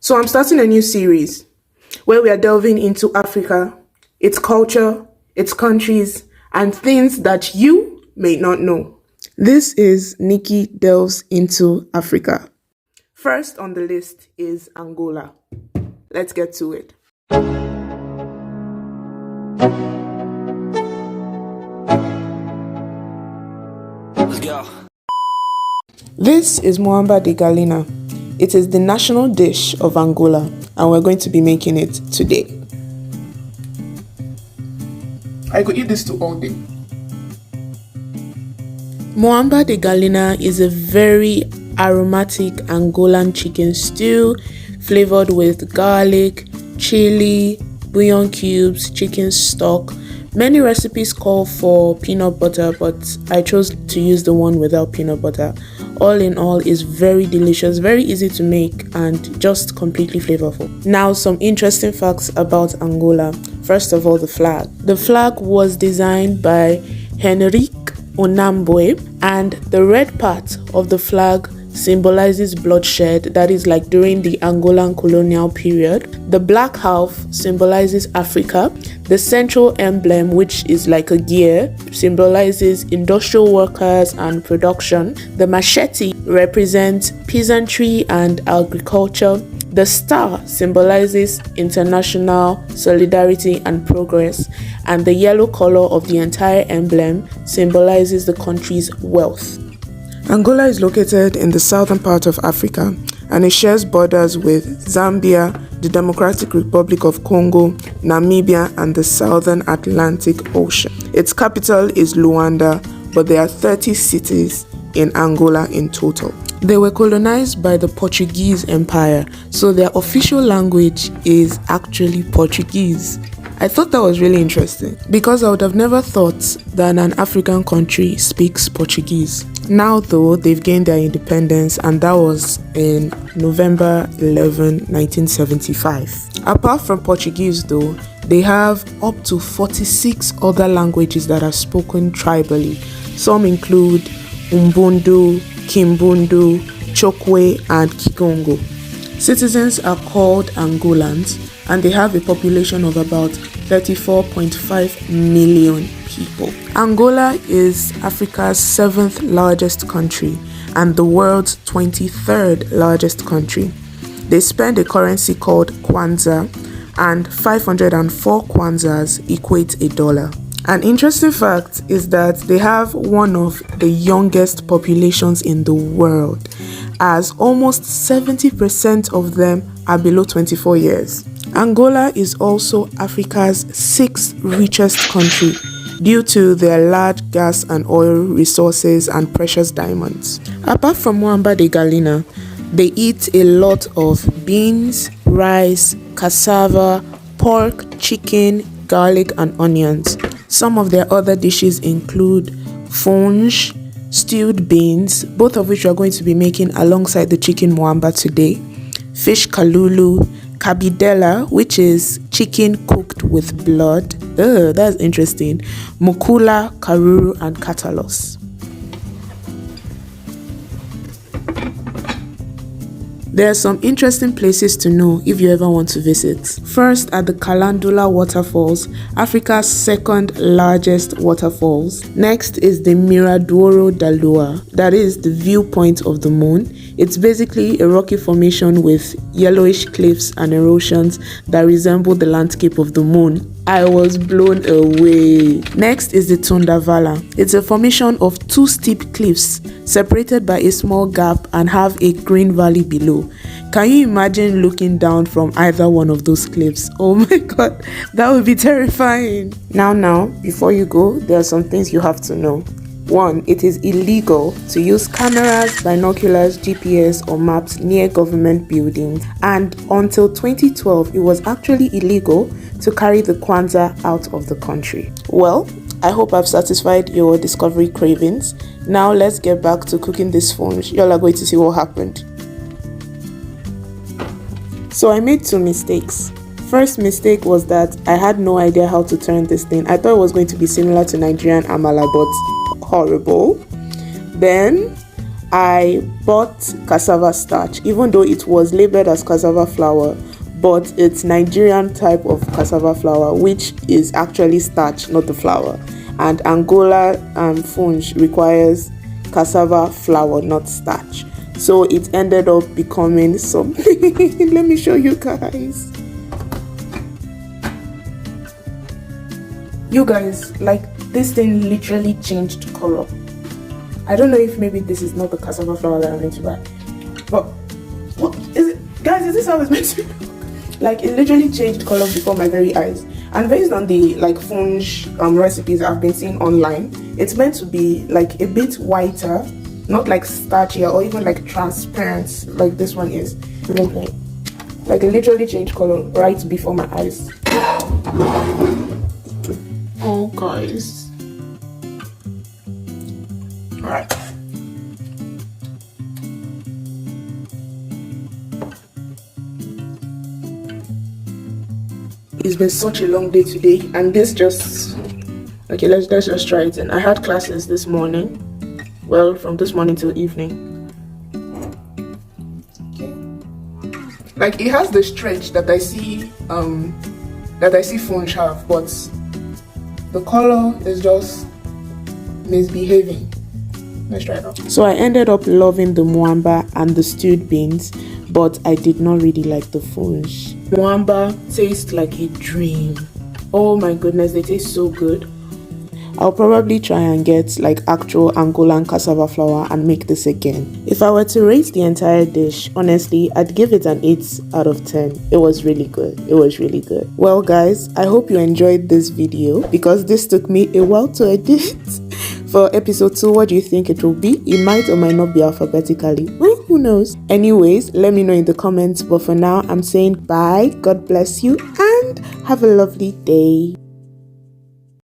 So I'm starting a new series where we are delving into Africa, its culture, its countries, and things that you may not know. This is Nikkey Delves into Africa. First on the list is Angola. Let's get to it. Let's go. This is Muamba De Galinha. It is the national dish of Angola, and we're going to be making it today. I could eat this all day. Muamba De Galinha is a very aromatic Angolan chicken stew flavored with garlic, chili, bouillon cubes, chicken stock. Many recipes call for peanut butter, but I chose to use the one without peanut butter. All in all, is very delicious, very easy to make, and just completely flavorful. Now, some interesting facts about Angola. First of all, the flag. The flag was designed by Henrique Onambwe, and the red part of the flag symbolizes bloodshed, that is like during the Angolan colonial period. The black half symbolizes Africa. The central emblem, which is like a gear, symbolizes industrial workers and production. The machete represents peasantry and agriculture. The star symbolizes international solidarity and progress, and the yellow color of the entire emblem symbolizes the country's wealth. Angola is located in the southern part of Africa, and it shares borders with Zambia, the Democratic Republic of Congo, Namibia, and the Southern Atlantic Ocean. Its capital is Luanda, but there are 30 cities in Angola in total. They were colonized by the Portuguese Empire, so their official language is actually Portuguese. I thought that was really interesting because I would have never thought that an African country speaks Portuguese. Now though, they've gained their independence, and that was in November 11, 1975. Apart from Portuguese though, they have up to 46 other languages that are spoken tribally. Some include Umbundu, Kimbundu, Chokwe, and Kikongo. Citizens are called Angolans, and they have a population of about 34.5 million people. Angola is Africa's 7th largest country and the world's 23rd largest country. They spend a currency called kwanza, and 504 kwanzas equate $1. An interesting fact is that they have one of the youngest populations in the world, as almost 70% of them are below 24 years. Angola is also Africa's 6th richest country due to their large gas and oil resources and precious diamonds. Apart from Muamba De Galinha, they eat a lot of beans, rice, cassava, pork, chicken, garlic, and onions. Some of their other dishes include Fungee, stewed beans, both of which we are going to be making alongside the chicken muamba today, fish kalulu, kabidela, which is chicken cooked with blood. That's interesting. Mukula, karuru, and katalos. There are some interesting places to know if you ever want to visit. First are the Kalandula waterfalls, Africa's 2nd largest waterfalls. Next is the Miradouro da Lua, that is the viewpoint of the moon. It's basically a rocky formation with yellowish cliffs and erosions that resemble the landscape of the moon. I was blown away. Next is the Tundavala. It's a formation of 2 steep cliffs separated by a small gap and have a green valley below. Can you imagine looking down from either one of those cliffs? Oh my god, that would be terrifying. Now, before you go, there are some things you have to know. 1. It is illegal to use cameras, binoculars, GPS, or maps near government buildings, and until 2012, it was actually illegal to carry the kwanza out of the country. Well, I hope I've satisfied your discovery cravings. Now let's get back to cooking this fungee. Y'all are going to see what happened. So I made 2 mistakes. First mistake was that I had no idea how to turn this thing. I thought it was going to be similar to Nigerian amala, but horrible. Then I bought cassava starch, even though it was labeled as cassava flour, but it's Nigerian type of cassava flour, which is actually starch, not the flour. And Angola Fungee requires cassava flour, not starch. So it ended up becoming something. Let me show you guys. You guys, like, this thing literally changed color. I don't know if maybe this is not the cassava flour that I'm meant to buy, but what is it, guys? Is this how it's meant to be? Like, it literally changed color before my very eyes. And based on the like Fungee recipes I've been seeing online, it's meant to be like a bit whiter, not like starchy or even like transparent like this one is. Like, it literally changed color right before my eyes. Oh guys. Alright. It's been such a long day today, and this just okay, let's just try it. And I had classes this morning. Well, from this morning till evening. Okay. Like, it has the stretch that I see Fungee have, but the color is just misbehaving. Let's try it out. So I ended up loving the Muamba and the stewed beans, but I did not really like the Fungee. Muamba tastes like a dream. Oh my goodness, they taste so good. I'll probably try and get like actual Angolan cassava flour and make this again. If I were to rate the entire dish, honestly, I'd give it an 8 out of 10. It was really good. It was really good. Well guys, I hope you enjoyed this video because this took me a while to edit. For episode 2, what do you think it will be? It might or might not be alphabetically. Well, who knows? Anyways, let me know in the comments. But for now, I'm saying bye, God bless you, and have a lovely day.